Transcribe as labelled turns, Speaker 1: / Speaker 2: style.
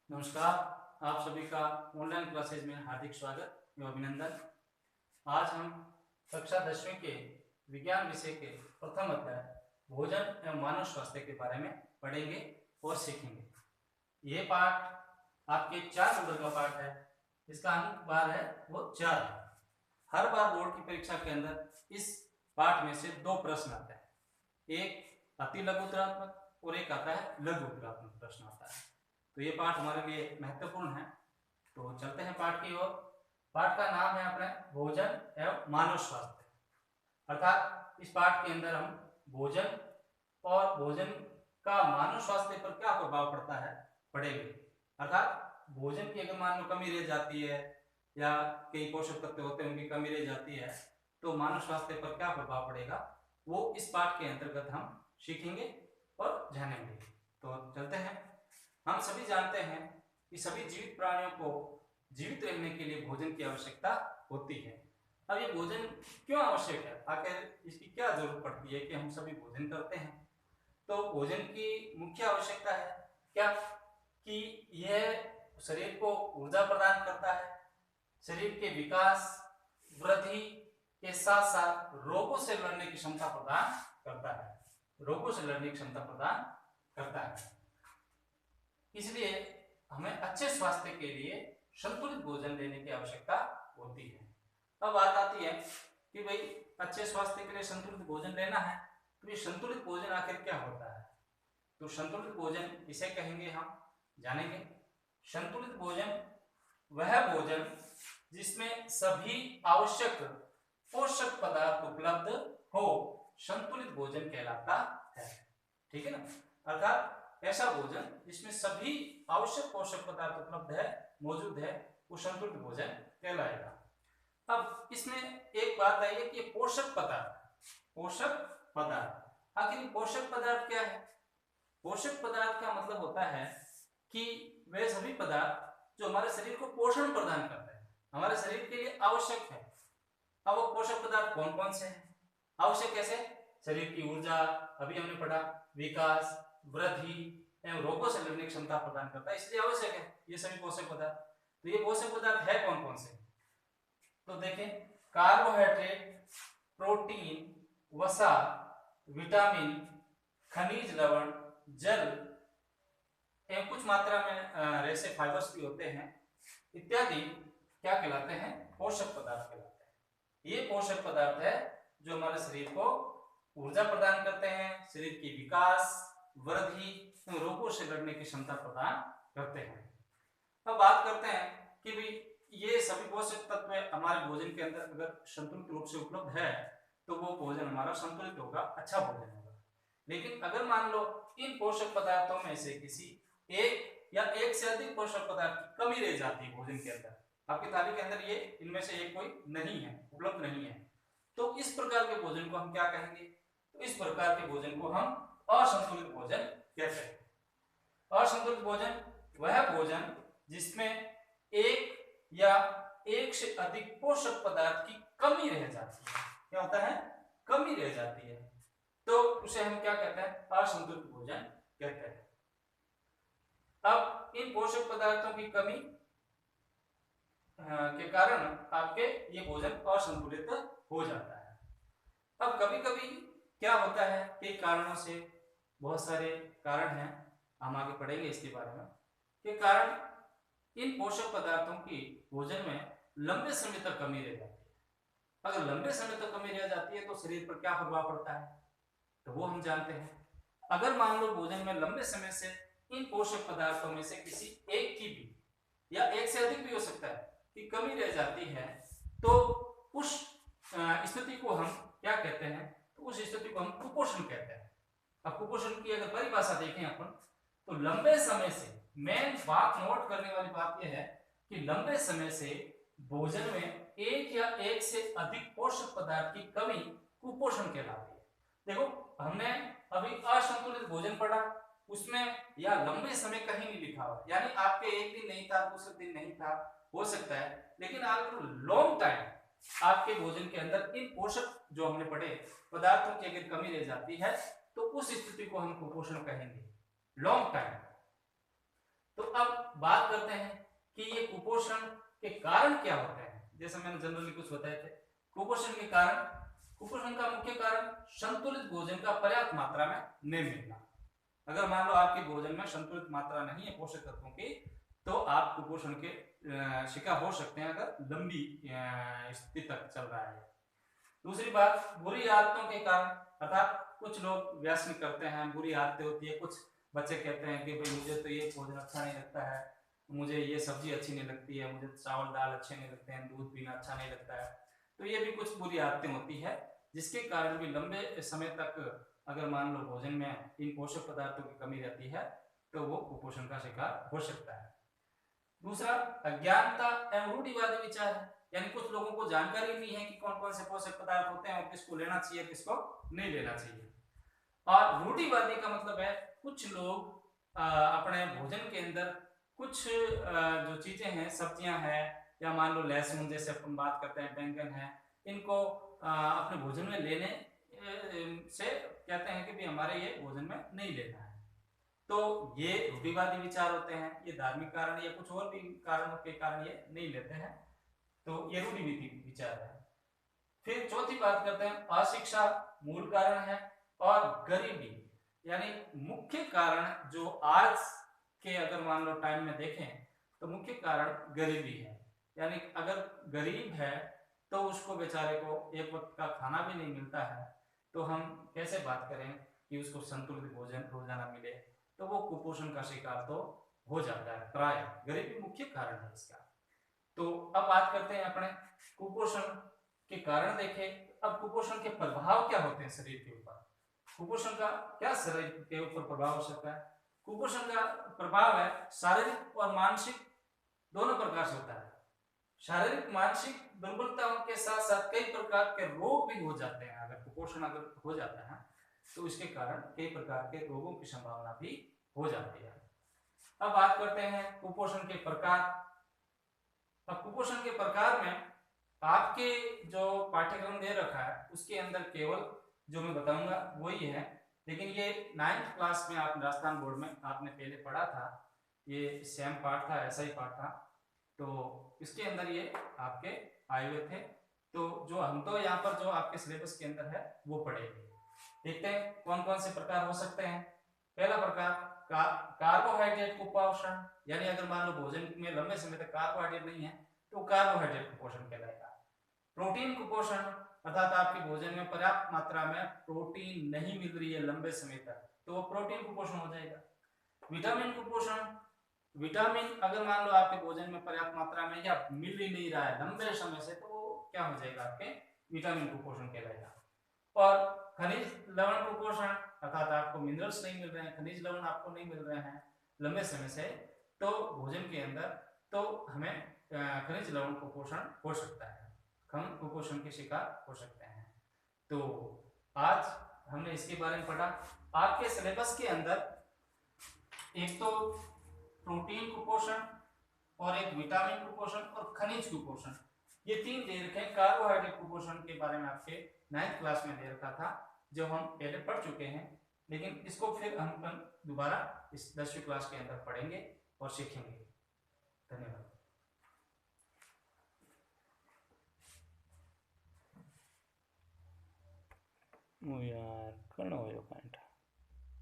Speaker 1: नमस्कार। आप सभी का ऑनलाइन क्लासेज में हार्दिक स्वागत एवं अभिनंदन। आज हम कक्षा 10वीं के विज्ञान विषय के प्रथम अध्याय भोजन एवं मानव स्वास्थ्य के बारे में पढ़ेंगे और सीखेंगे। ये पाठ आपके 4 नंबर का पाठ है। इसका अंक बार है वो 4 है। हर बार बोर्ड की परीक्षा के अंदर इस पाठ में से 2 प्रश्न आते हैं, एक अति लघु उत्तरात्मक और एक आता है लघु उत्तरात्मक प्रश्न आता है। तो ये पाठ हमारे लिए महत्वपूर्ण है। तो चलते हैं पाठ की ओर। पाठ का नाम है अपने भोजन एवं मानव स्वास्थ्य, अर्थात इस पाठ के अंदर हम भोजन और भोजन का मानव स्वास्थ्य पर क्या प्रभाव पड़ता है पढ़ेंगे। अर्थात भोजन की अगर मान लो कमी रह जाती है या कई पोषक तत्व होते हैं उनकी कमी रह जाती है तो मानव स्वास्थ्य पर क्या प्रभाव पड़ेगा वो इस पाठ के अंतर्गत हम सीखेंगे और जानेंगे। तो चलते हैं। हम सभी जानते हैं कि सभी जीवित प्राणियों को जीवित रहने के लिए भोजन की आवश्यकता होती है। अब ये भोजन क्यों आवश्यक है, आखिर इसकी क्या जरूरत पड़ती है कि हम सभी भोजन करते हैं। तो भोजन की मुख्य आवश्यकता है क्या कि यह शरीर को ऊर्जा प्रदान करता है, शरीर के विकास वृद्धि के साथ साथ रोगों से लड़ने की क्षमता प्रदान करता है, रोगों से लड़ने की क्षमता प्रदान करता है। इसलिए हमें अच्छे स्वास्थ्य के लिए संतुलित भोजन लेने की आवश्यकता होती है। अब बात आती है कि भाई अच्छे स्वास्थ्य के लिए संतुलित भोजन लेना है तो ये संतुलित भोजन आखिर क्या होता है। तो संतुलित भोजन इसे कहेंगे, हम जानेंगे। संतुलित भोजन वह भोजन जिसमें सभी आवश्यक पोषक पदार्थ उपलब्ध हो, संतुलित भोजन कहलाता है। ठीक है ना। अर्थात ऐसा भोजन जिसमें सभी आवश्यक पोषक पदार्थ उपलब्ध है, मौजूद है, वो संतुलित भोजन कहलाएगा। अब इसमें एक बात आई है कि पोषक पदार्थ आखिर पोषक पदार्थ क्या है। पोषक पदार्थ का मतलब होता है कि वे सभी पदार्थ जो हमारे शरीर को पोषण प्रदान करते हैं, हमारे शरीर के लिए आवश्यक है। अब वो पोषक पदार्थ कौन कौन से हैं, आवश्यक कैसे, शरीर की ऊर्जा, अभी हमने पढ़ा, विकास वृद्धि एवं रोगों से लड़ने की क्षमता प्रदान करता है, इसलिए आवश्यक है ये सभी पोषक पदार्थ। तो ये पोषक पदार्थ है कौन कौन से, तो देखें, कार्बोहाइड्रेट, प्रोटीन, वसा, विटामिन, खनिज लवण, जल एवं कुछ मात्रा में रेशे फाइबर्स भी होते हैं इत्यादि क्या कहलाते हैं, पोषक पदार्थ कहलाते हैं। ये पोषक पदार्थ है जो हमारे शरीर को ऊर्जा प्रदान करते हैं, शरीर की विकास वृद्धि रोगों से लड़ने की क्षमता प्रदान करते हैं। अब बात करते हैं कि भी ये सभी पोषक तत्व हमारे भोजन के अंदर अगर संतुलित रूप से उपलब्ध है तो वो भोजन हमारा संतुलित होगा, अच्छा भोजन होगा। लेकिन अगर मान लो इन पोषक पदार्थों में से किसी एक या एक से अधिक पोषक पदार्थ की कमी रह जाती है भोजन के अंदर, आपकी थाली के अंदर ये इनमें से एक कोई नहीं है, उपलब्ध नहीं है, तो इस प्रकार के भोजन को हम क्या कहेंगे, तो इस प्रकार के भोजन को हम असंतुलित भोजन कहते हैं। असंतुलित भोजन वह भोजन जिसमें एक या एक से अधिक पोषक पदार्थ की कमी रह जाती है। क्या होता है, कमी रह जाती है, तो उसे हम क्या कहते हैं, असंतुलित भोजन कहते हैं। अब इन पोषक पदार्थों की कमी के कारण आपके ये भोजन असंतुलित हो जाता है। अब कभी कभी क्या होता है, कई कारणों से, बहुत सारे कारण हैं, हम आगे पढ़ेंगे इसके बारे में, के कारण इन पोषक पदार्थों की भोजन में लंबे समय तक कमी रह जाती है। अगर लंबे समय तक कमी रह जाती है तो शरीर पर क्या प्रभाव पड़ता है, तो वो हम जानते हैं। अगर मान लो भोजन में लंबे समय से इन पोषक पदार्थों में से किसी एक की भी या एक से अधिक भी हो सकता है कि कमी रह जाती है, तो उस स्थिति को हम क्या कहते हैं, तो उस स्थिति को हम कुपोषण कहते हैं। अब कुपोषण की अगर परिभाषा देखें अपन, तो लंबे समय से, मेन बात नोट करने वाली बात यह है कि लंबे समय से भोजन में एक या एक से अधिक पोषक पदार्थ की कमी कुपोषण कहलाती है। देखो, हमने अभी असंतुलित भोजन पढ़ा, उसमें या लंबे समय कहीं नहीं लिखा हुआ, यानी आपके एक दिन नहीं था, दूसरे दिन नहीं था, हो सकता है, लेकिन आप लॉन्ग टाइम आपके भोजन के अंदर इन पोषक जो हमने पढ़े पदार्थों की अगर कमी रह जाती है तो उस स्थिति को हम कुपोषण कहेंगे, लॉन्ग टाइम। तो अब बात करते हैं कि ये कुपोषण के कारण क्या होते हैं। जैसे मैंने जनरली कुछ बताए थे कुपोषण के कारण। कुपोषण का मुख्य कारण संतुलित भोजन का पर्याप्त मात्रा में नहीं मिलना। अगर मान लो आपके भोजन में संतुलित मात्रा नहीं है पोषक तत्वों की, तो आप कुपोषण के शिकार हो सकते हैं अगर लंबी स्थिति तक चल रहा है। दूसरी बात बुरी आदतों के कारण, अर्थात कुछ लोग व्यसन करते हैं, बुरी आदतें होती है। कुछ बच्चे कहते हैं कि भाई मुझे तो ये भोजन अच्छा नहीं लगता है, मुझे ये सब्जी अच्छी नहीं लगती है, मुझे चावल दाल अच्छे नहीं लगते हैं, दूध पीना अच्छा नहीं लगता है। तो ये भी कुछ बुरी आदतें होती है जिसके कारण भी लंबे समय तक अगर मान लो भोजन में इन पोषक पदार्थों की कमी रहती है तो वो कुपोषण का शिकार हो सकता है। दूसरा अज्ञानता एवं रूढ़िवादी विचार है, यानी कुछ लोगों को जानकारी नहीं है कि कौन कौन से पोषक पदार्थ होते हैं और किसको लेना चाहिए किसको नहीं लेना चाहिए। और रूढ़िवादी का मतलब है कुछ लोग अपने भोजन के अंदर कुछ जो चीजें हैं, सब्जियां हैं या मान लो लहसुन जैसे अपन बात करते हैं, बैंगन है, इनको अपने भोजन में लेने से कहते हैं कि भी हमारे ये भोजन में नहीं लेना है। तो ये रूढ़िवादी विचार होते हैं, ये धार्मिक कारण या कुछ और भी कारणों के कारण ये नहीं लेते हैं, तो ये रूढ़िवादी विचार है। फिर चौथी बात करते हैं अशिक्षा मूल कारण है और गरीबी, यानी मुख्य कारण जो आज के अगर मान लो टाइम में देखें तो मुख्य कारण गरीबी है। यानी अगर गरीब है तो उसको बेचारे को एक वक्त का खाना भी नहीं मिलता है, तो हम कैसे बात करें कि उसको संतुलित भोजन रोजाना मिले, तो वो कुपोषण का शिकार तो हो जाता है। प्राय गरीबी मुख्य कारण है इसका। तो अब बात करते हैं अपने कुपोषण के कारण देखें। अब कुपोषण के प्रभाव क्या होते हैं शरीर के ऊपर, कुपोषण का क्या शरीर के ऊपर प्रभाव हो सकता है। कुपोषण का प्रभाव है शारीरिक और मानसिक दोनों प्रकार से होता है। शारीरिक मानसिक दुर्बलताओं के साथ साथ कई प्रकार के रोग भी हो जाते हैं। अगर कुपोषण अगर हो जाता है तो इसके कारण कई प्रकार के रोगों की संभावना भी हो जाती है। अब बात करते हैं कुपोषण के प्रकार। अब कुपोषण के प्रकार में आपके जो पाठ्यक्रम दे रखा है उसके अंदर केवल जो मैं बताऊंगा वही है, लेकिन ये 9th क्लास में आप राजस्थान बोर्ड में आपने पहले पढ़ा था, ये सेम पार्ट था, ऐसा ही पार्ट था, तो इसके अंदर ये आपके आए हुए थे। तो जो हम तो यहाँ पर जो आपके सिलेबस के अंदर है वो पढ़ेंगे। देखते हैं कौन कौन से प्रकार हो सकते हैं। पहला प्रकार कार्बोहाइड्रेट कुपोषण, यानी अगर मान लो भोजन में लंबे समय तक कार्बोहाइड्रेट नहीं है तो कार्बोहाइड्रेट कुपोषण कहलाएगा। प्रोटीन कुपोषण, अर्थात आपके भोजन में पर्याप्त मात्रा में प्रोटीन नहीं मिल रही है लंबे समय तक, तो वो प्रोटीन कुपोषण हो जाएगा। विटामिन कुपोषण, विटामिन अगर मान लो आपके भोजन में पर्याप्त मात्रा में या मिल ही नहीं रहा है लंबे समय से, तो वो क्या हो जाएगा आपके विटामिन कुपोषण कहलाएगा। और खनिज लवण कुपोषण, अर्थात आपको मिनरल्स नहीं मिल रहे हैं, खनिज लवण आपको नहीं मिल रहे हैं लंबे समय से, तो भोजन के अंदर, तो हमें खनिज लवण कुपोषण हो सकता है, हम कुपोषण के शिकार हो सकते हैं। तो आज हमने इसके बारे में पढ़ा। आपके सिलेबस के अंदर एक तो प्रोटीन कुपोषण और एक विटामिन कुपोषण और खनिज कुपोषण, ये तीन दे रखे हैं। कार्बोहाइड्रेट कुपोषण के बारे में आपके 9th क्लास में दे रखा था, जो हम पहले पढ़ चुके हैं, लेकिन इसको फिर हम दोबारा इस 10वीं क्लास के अंदर पढ़ेंगे और सीखेंगे। धन्यवाद।
Speaker 2: यार कर्ण हो